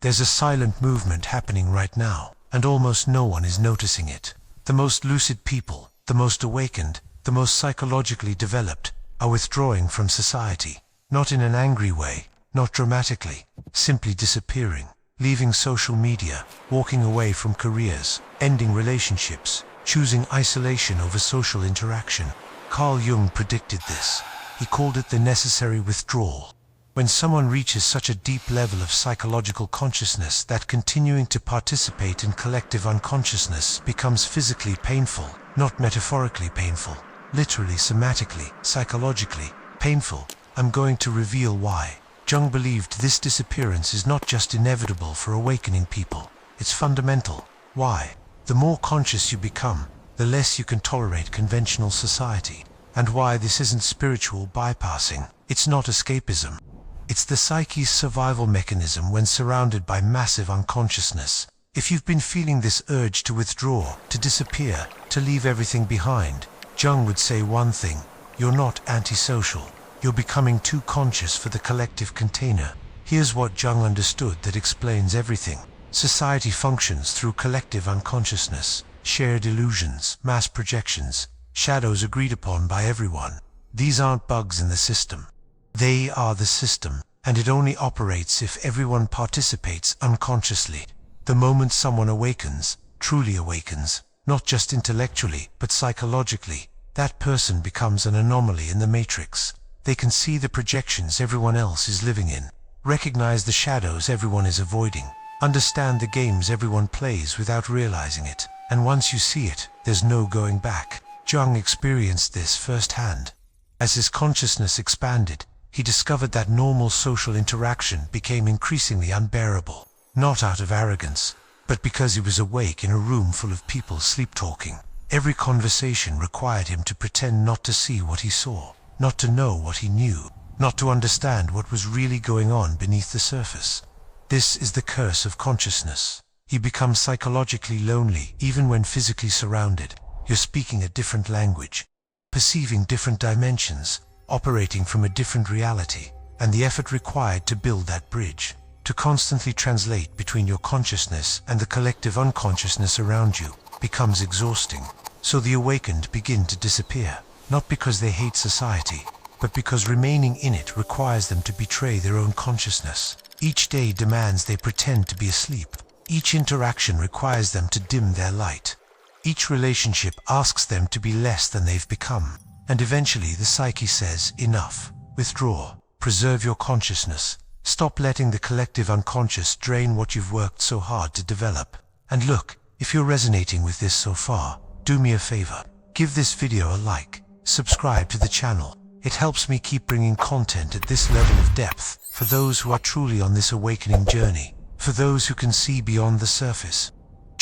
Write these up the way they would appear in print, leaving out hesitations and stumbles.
There's a silent movement happening right now, and almost no one is noticing it. The most lucid people, the most awakened, the most psychologically developed, are withdrawing from society. Not in an angry way, not dramatically, simply disappearing, leaving social media, walking away from careers, ending relationships, choosing isolation over social interaction. Carl Jung predicted this. He called it the necessary withdrawal. When someone reaches such a deep level of psychological consciousness that continuing to participate in collective unconsciousness becomes physically painful, not metaphorically painful, literally, somatically, psychologically painful, I'm going to reveal why. Jung believed this disappearance is not just inevitable for awakening people, it's fundamental. Why? The more conscious you become, the less you can tolerate conventional society. And why this isn't spiritual bypassing, it's not escapism. It's the psyche's survival mechanism when surrounded by massive unconsciousness. If you've been feeling this urge to withdraw, to disappear, to leave everything behind, Jung would say one thing: you're not antisocial. You're becoming too conscious for the collective container. Here's what Jung understood that explains everything. Society functions through collective unconsciousness, shared illusions, mass projections, shadows agreed upon by everyone. These aren't bugs in the system. They are the system, and it only operates if everyone participates unconsciously. The moment someone awakens, truly awakens, not just intellectually, but psychologically, that person becomes an anomaly in the matrix. They can see the projections everyone else is living in, recognize the shadows everyone is avoiding, understand the games everyone plays without realizing it, and once you see it, there's no going back. Jung experienced this firsthand. As his consciousness expanded, he discovered that normal social interaction became increasingly unbearable, not out of arrogance, but because he was awake in a room full of people sleep-talking. Every conversation required him to pretend not to see what he saw, not to know what he knew, not to understand what was really going on beneath the surface. This is the curse of consciousness. You become psychologically lonely even when physically surrounded. You're speaking a different language, perceiving different dimensions, operating from a different reality, and the effort required to build that bridge, to constantly translate between your consciousness and the collective unconsciousness around you, becomes exhausting. So the awakened begin to disappear, not because they hate society, but because remaining in it requires them to betray their own consciousness. Each day demands they pretend to be asleep. Each interaction requires them to dim their light. Each relationship asks them to be less than they've become. And eventually the psyche says, enough, withdraw, preserve your consciousness, stop letting the collective unconscious drain what you've worked so hard to develop. And look, if you're resonating with this so far, do me a favor, give this video a like, subscribe to the channel. It helps me keep bringing content at this level of depth for those who are truly on this awakening journey, for those who can see beyond the surface.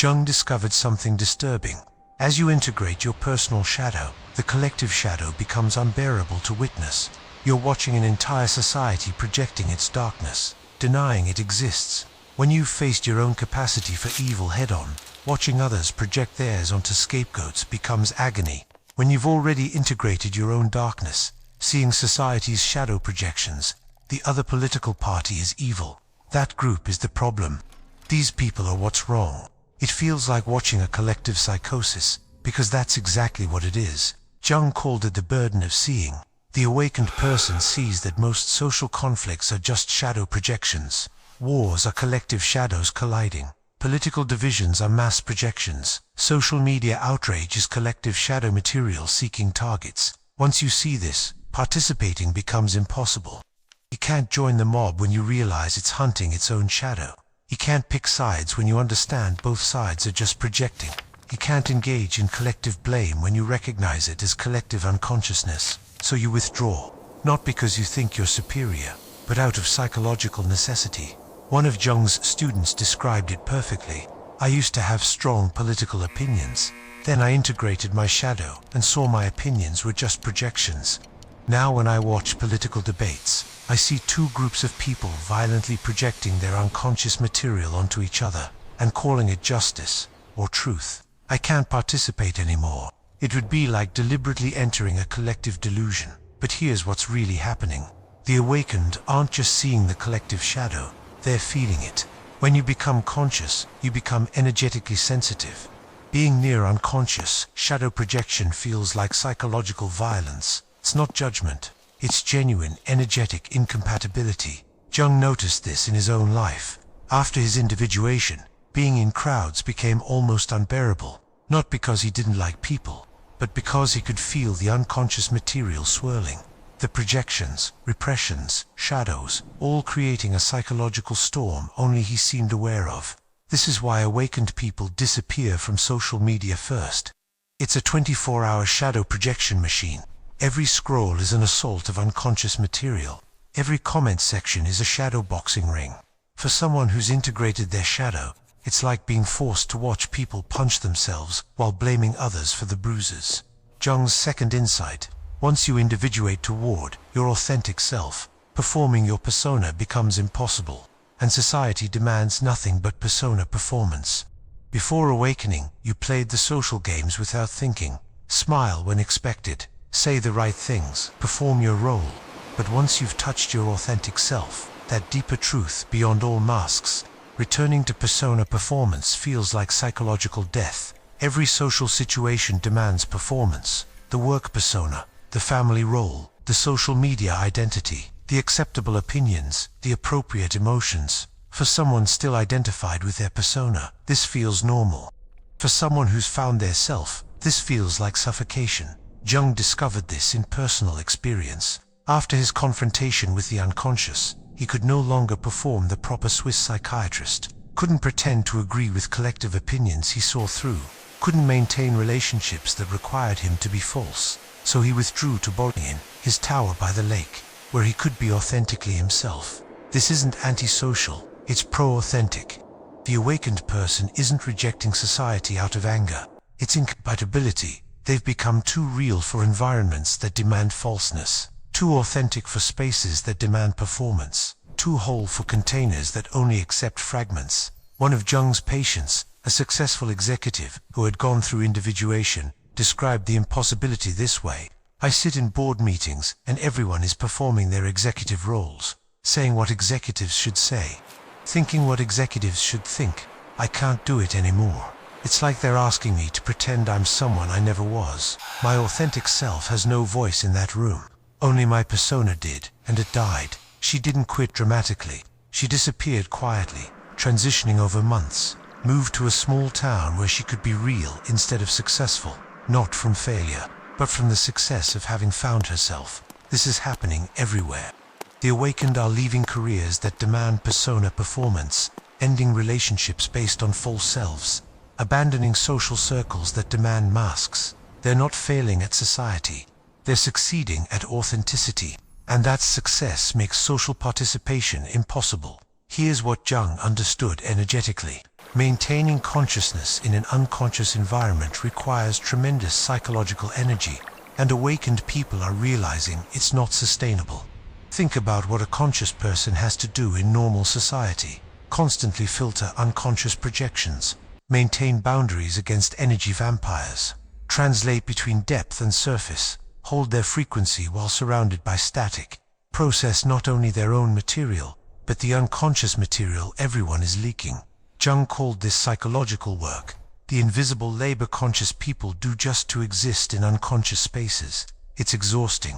Jung discovered something disturbing. As you integrate your personal shadow, the collective shadow becomes unbearable to witness. You're watching an entire society projecting its darkness, denying it exists. When you've faced your own capacity for evil head-on, watching others project theirs onto scapegoats becomes agony. When you've already integrated your own darkness, seeing society's shadow projections, the other political party is evil. That group is the problem. These people are what's wrong. It feels like watching a collective psychosis, because that's exactly what it is. Jung called it the burden of seeing. The awakened person sees that most social conflicts are just shadow projections. Wars are collective shadows colliding. Political divisions are mass projections. Social media outrage is collective shadow material seeking targets. Once you see this, participating becomes impossible. You can't join the mob when you realize it's hunting its own shadow. You can't pick sides when you understand both sides are just projecting. You can't engage in collective blame when you recognize it as collective unconsciousness. So you withdraw, not because you think you're superior, but out of psychological necessity. One of Jung's students described it perfectly. I used to have strong political opinions. Then I integrated my shadow and saw my opinions were just projections. Now when I watch political debates, I see two groups of people violently projecting their unconscious material onto each other and calling it justice or truth. I can't participate anymore. It would be like deliberately entering a collective delusion. But here's what's really happening. The awakened aren't just seeing the collective shadow, they're feeling it. When you become conscious, you become energetically sensitive. Being near unconscious, shadow projection feels like psychological violence. It's not judgment. It's genuine, energetic incompatibility. Jung noticed this in his own life. After his individuation, being in crowds became almost unbearable, not because he didn't like people, but because he could feel the unconscious material swirling. The projections, repressions, shadows, all creating a psychological storm only he seemed aware of. This is why awakened people disappear from social media first. It's a 24-hour shadow projection machine. Every scroll is an assault of unconscious material. Every comment section is a shadow boxing ring. For someone who's integrated their shadow, it's like being forced to watch people punch themselves while blaming others for the bruises. Jung's second insight: once you individuate toward your authentic self, performing your persona becomes impossible, and society demands nothing but persona performance. Before awakening, you played the social games without thinking. Smile when expected, say the right things, perform your role. But once you've touched your authentic self, that deeper truth beyond all masks, returning to persona performance feels like psychological death. Every social situation demands performance. The work persona, the family role, the social media identity, the acceptable opinions, the appropriate emotions. For someone still identified with their persona, this feels normal. For someone who's found their self, this feels like suffocation. Jung discovered this in personal experience. After his confrontation with the unconscious, he could no longer perform the proper Swiss psychiatrist, couldn't pretend to agree with collective opinions he saw through, couldn't maintain relationships that required him to be false. So he withdrew to Bolin, his tower by the lake, where he could be authentically himself. This isn't antisocial, it's pro-authentic. The awakened person isn't rejecting society out of anger. It's incompatibility. They've become too real for environments that demand falseness, too authentic for spaces that demand performance, too whole for containers that only accept fragments. One of Jung's patients, a successful executive who had gone through individuation, described the impossibility this way: I sit in board meetings and everyone is performing their executive roles, saying what executives should say, thinking what executives should think. I can't do it anymore. It's like they're asking me to pretend I'm someone I never was. My authentic self has no voice in that room. Only my persona did, and it died. She didn't quit dramatically. She disappeared quietly, transitioning over months, moved to a small town where she could be real instead of successful, not from failure, but from the success of having found herself. This is happening everywhere. The awakened are leaving careers that demand persona performance, ending relationships based on false selves, abandoning social circles that demand masks. They're not failing at society. They're succeeding at authenticity. And that success makes social participation impossible. Here's what Jung understood energetically. Maintaining consciousness in an unconscious environment requires tremendous psychological energy, and awakened people are realizing it's not sustainable. Think about what a conscious person has to do in normal society. Constantly filter unconscious projections, maintain boundaries against energy vampires, translate between depth and surface, hold their frequency while surrounded by static, process not only their own material, but the unconscious material everyone is leaking. Jung called this psychological work. The invisible labor conscious people do just to exist in unconscious spaces. It's exhausting.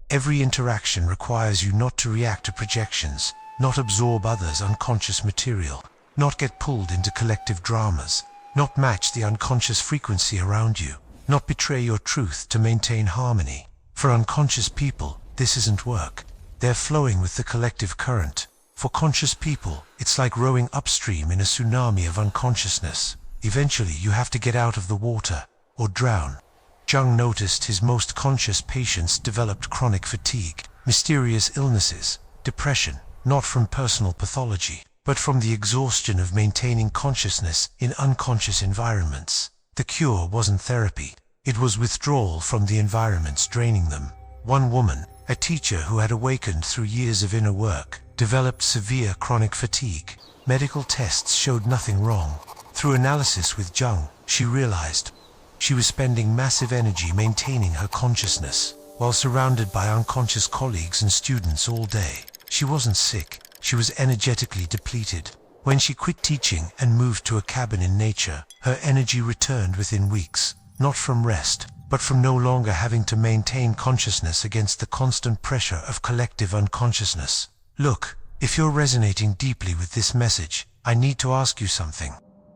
Every interaction requires you not to react to projections, not absorb others' unconscious material, not get pulled into collective dramas, not match the unconscious frequency around you, not betray your truth to maintain harmony. For unconscious people, this isn't work. They're flowing with the collective current. For conscious people, it's like rowing upstream in a tsunami of unconsciousness. Eventually you have to get out of the water, or drown. Jung noticed his most conscious patients developed chronic fatigue, mysterious illnesses, depression, not from personal pathology, but from the exhaustion of maintaining consciousness in unconscious environments. The cure wasn't therapy. It was withdrawal from the environments draining them. One woman, a teacher who had awakened through years of inner work, developed severe chronic fatigue. Medical tests showed nothing wrong. Through analysis with Jung, she realized she was spending massive energy maintaining her consciousness, while surrounded by unconscious colleagues and students all day. She wasn't sick, she was energetically depleted. When she quit teaching and moved to a cabin in nature, her energy returned within weeks, not from rest, but from no longer having to maintain consciousness against the constant pressure of collective unconsciousness. Look, if you're resonating deeply with this message, I need to ask you something.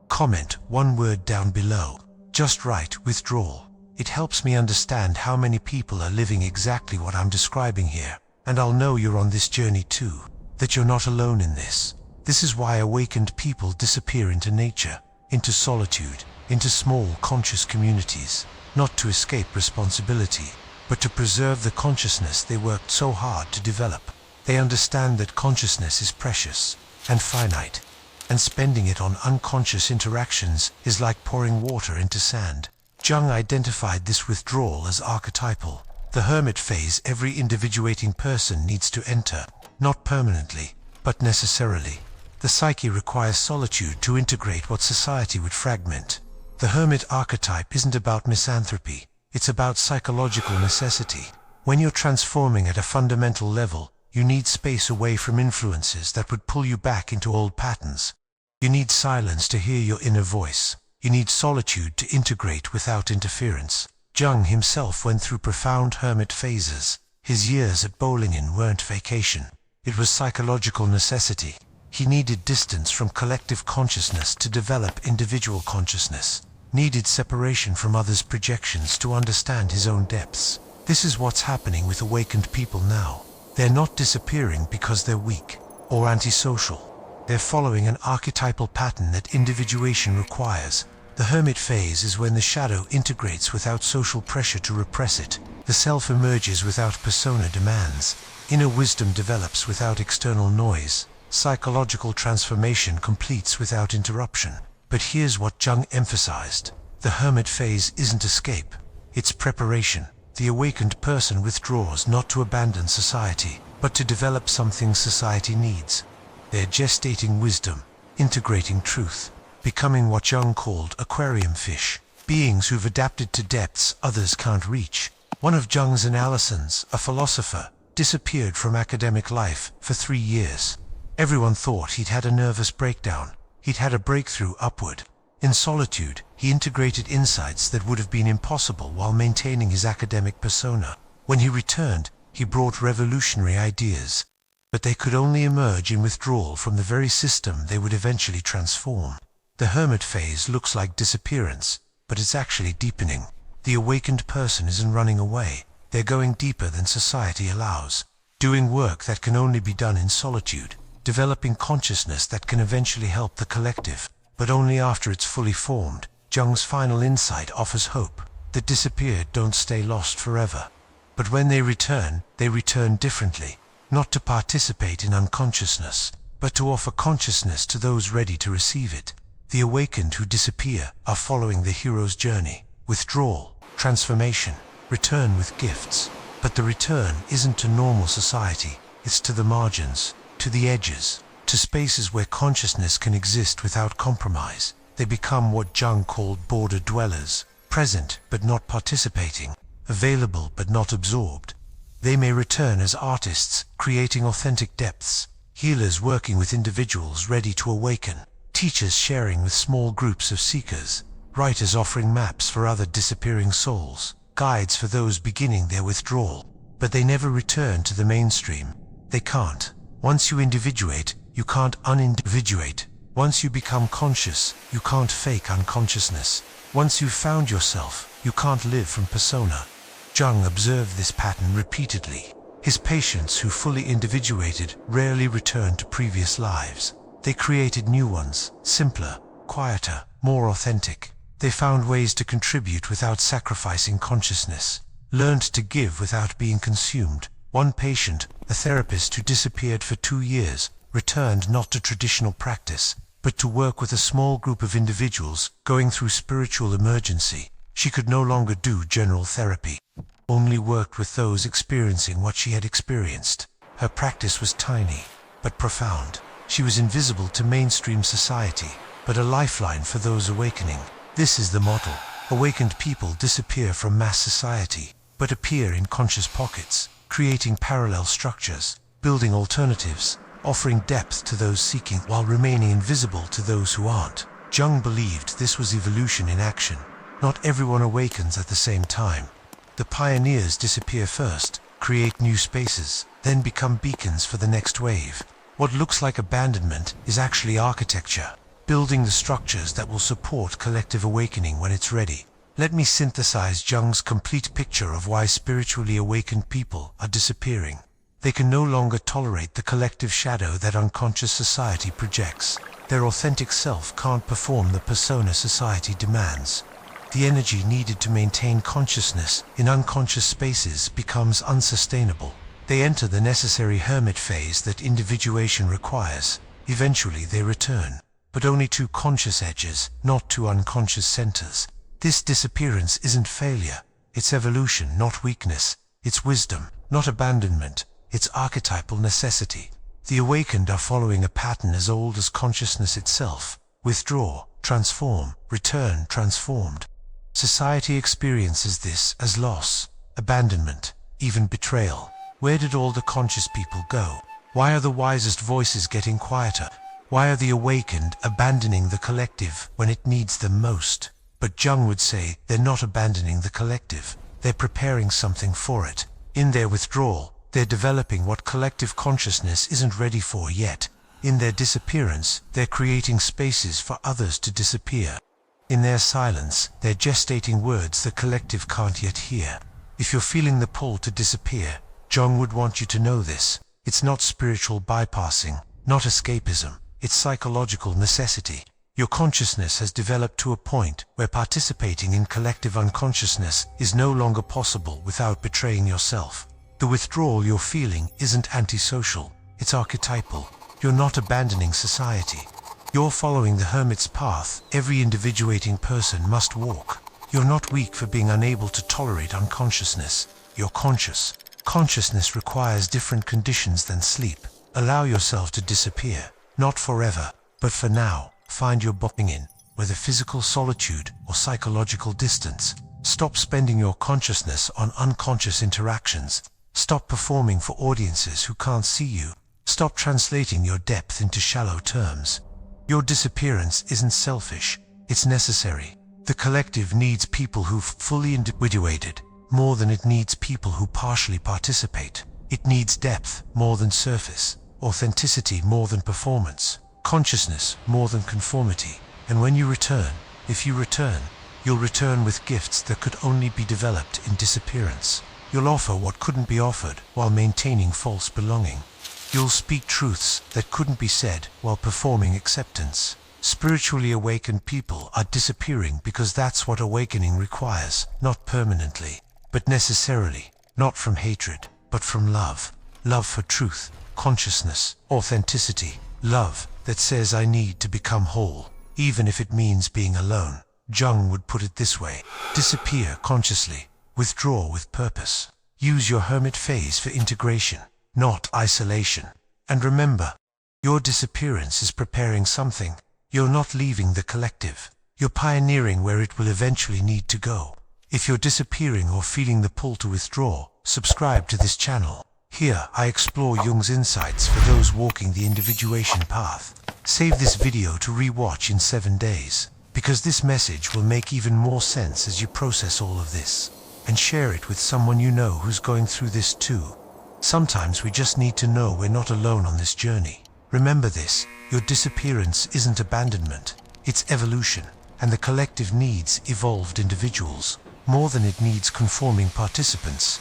Comment one word down below. Just write withdrawal. It helps me understand how many people are living exactly what I'm describing here, and I'll know you're on this journey too, that you're not alone in this. This is why awakened people disappear into nature, into solitude, into small conscious communities, not to escape responsibility, but to preserve the consciousness they worked so hard to develop. They understand that consciousness is precious and finite, and spending it on unconscious interactions is like pouring water into sand. Jung identified this withdrawal as archetypal, the hermit phase every individuating person needs to enter, not permanently, but necessarily. The psyche requires solitude to integrate what society would fragment. The hermit archetype isn't about misanthropy, it's about psychological necessity. When you're transforming at a fundamental level, you need space away from influences that would pull you back into old patterns. You need silence to hear your inner voice. You need solitude to integrate without interference. Jung himself went through profound hermit phases. His years at Bowlingen weren't vacation. It was psychological necessity. He needed distance from collective consciousness to develop individual consciousness, needed separation from others' projections to understand his own depths. This is what's happening with awakened people now. They're not disappearing because they're weak or antisocial. They're following an archetypal pattern that individuation requires. The hermit phase is when the shadow integrates without social pressure to repress it. The self emerges without persona demands. Inner wisdom develops without external noise. Psychological transformation completes without interruption. But here's what Jung emphasized. The hermit phase isn't escape. It's preparation. The awakened person withdraws not to abandon society, but to develop something society needs. They're gestating wisdom, integrating truth, becoming what Jung called aquarium fish, beings who've adapted to depths others can't reach. One of Jung's analysons, a philosopher, disappeared from academic life for 3 years. Everyone thought he'd had a nervous breakdown. He'd had a breakthrough upward. In solitude, he integrated insights that would have been impossible while maintaining his academic persona. When he returned, he brought revolutionary ideas, but they could only emerge in withdrawal from the very system they would eventually transform. The hermit phase looks like disappearance, but it's actually deepening. The awakened person isn't running away. They're going deeper than society allows, doing work that can only be done in solitude, developing consciousness that can eventually help the collective, but only after it's fully formed. Jung's final insight offers hope. The disappeared don't stay lost forever. But when they return differently, not to participate in unconsciousness, but to offer consciousness to those ready to receive it. The awakened who disappear are following the hero's journey. Withdrawal, transformation, return with gifts. But the return isn't to normal society, it's to the margins, to the edges, to spaces where consciousness can exist without compromise. They become what Jung called border dwellers, present but not participating, available but not absorbed. They may return as artists, creating authentic depths, healers working with individuals ready to awaken, teachers sharing with small groups of seekers, writers offering maps for other disappearing souls, guides for those beginning their withdrawal. But they never return to the mainstream. They can't. Once you individuate, you can't unindividuate. Once you become conscious, you can't fake unconsciousness. Once you've found yourself, you can't live from persona. Jung observed this pattern repeatedly. His patients who fully individuated rarely returned to previous lives. They created new ones, simpler, quieter, more authentic. They found ways to contribute without sacrificing consciousness, learned to give without being consumed. One patient, a therapist who disappeared for 2 years, returned not to traditional practice, but to work with a small group of individuals going through spiritual emergency. She could no longer do general therapy, only worked with those experiencing what she had experienced. Her practice was tiny, but profound. She was invisible to mainstream society, but a lifeline for those awakening. This is the model. Awakened people disappear from mass society, but appear in conscious pockets, creating parallel structures, building alternatives, offering depth to those seeking while remaining invisible to those who aren't. Jung believed this was evolution in action. Not everyone awakens at the same time. The pioneers disappear first, create new spaces, then become beacons for the next wave. What looks like abandonment is actually architecture, building the structures that will support collective awakening when it's ready. Let me synthesize Jung's complete picture of why spiritually awakened people are disappearing. They can no longer tolerate the collective shadow that unconscious society projects. Their authentic self can't perform the persona society demands. The energy needed to maintain consciousness in unconscious spaces becomes unsustainable. They enter the necessary hermit phase that individuation requires. Eventually they return, but only to conscious edges, not to unconscious centers. This disappearance isn't failure. It's evolution, not weakness. It's wisdom, not abandonment. It's archetypal necessity. The awakened are following a pattern as old as consciousness itself. Withdraw, transform, return, transformed. Society experiences this as loss, abandonment, even betrayal. Where did all the conscious people go? Why are the wisest voices getting quieter? Why are the awakened abandoning the collective when it needs them most? But Jung would say they're not abandoning the collective. They're preparing something for it. In their withdrawal, they're developing what collective consciousness isn't ready for yet. In their disappearance, they're creating spaces for others to disappear. In their silence, they're gestating words the collective can't yet hear. If you're feeling the pull to disappear, Jung would want you to know this. It's not spiritual bypassing, not escapism. It's psychological necessity. Your consciousness has developed to a point where participating in collective unconsciousness is no longer possible without betraying yourself. The withdrawal you're feeling isn't antisocial, it's archetypal. You're not abandoning society. You're following the hermit's path every individuating person must walk. You're not weak for being unable to tolerate unconsciousness. You're conscious. Consciousness requires different conditions than sleep. Allow yourself to disappear, not forever, but for now. Find your bopping in, whether physical solitude or psychological distance. Stop spending your consciousness on unconscious interactions. Stop performing for audiences who can't see you. Stop translating your depth into shallow terms. Your disappearance isn't selfish, it's necessary. The collective needs people who've fully individuated more than it needs people who partially participate. It needs depth more than surface, authenticity more than performance, consciousness more than conformity. And when you return, if you return, you'll return with gifts that could only be developed in disappearance. You'll offer what couldn't be offered while maintaining false belonging. You'll speak truths that couldn't be said while performing acceptance. Spiritually awakened people are disappearing because that's what awakening requires, not permanently, but necessarily, not from hatred, but from love. Love for truth, consciousness, authenticity. Love that says I need to become whole, even if it means being alone. Jung would put it this way: disappear consciously, withdraw with purpose. Use your hermit phase for integration, not isolation. And remember, your disappearance is preparing something. You're not leaving the collective. You're pioneering where it will eventually need to go. If you're disappearing or feeling the pull to withdraw, subscribe to this channel. Here, I explore Jung's insights for those walking the individuation path. Save this video to re-watch in 7 days, because this message will make even more sense as you process all of this. And share it with someone you know who's going through this too. Sometimes we just need to know we're not alone on this journey. Remember this, your disappearance isn't abandonment, it's evolution, and the collective needs evolved individuals, more than it needs conforming participants.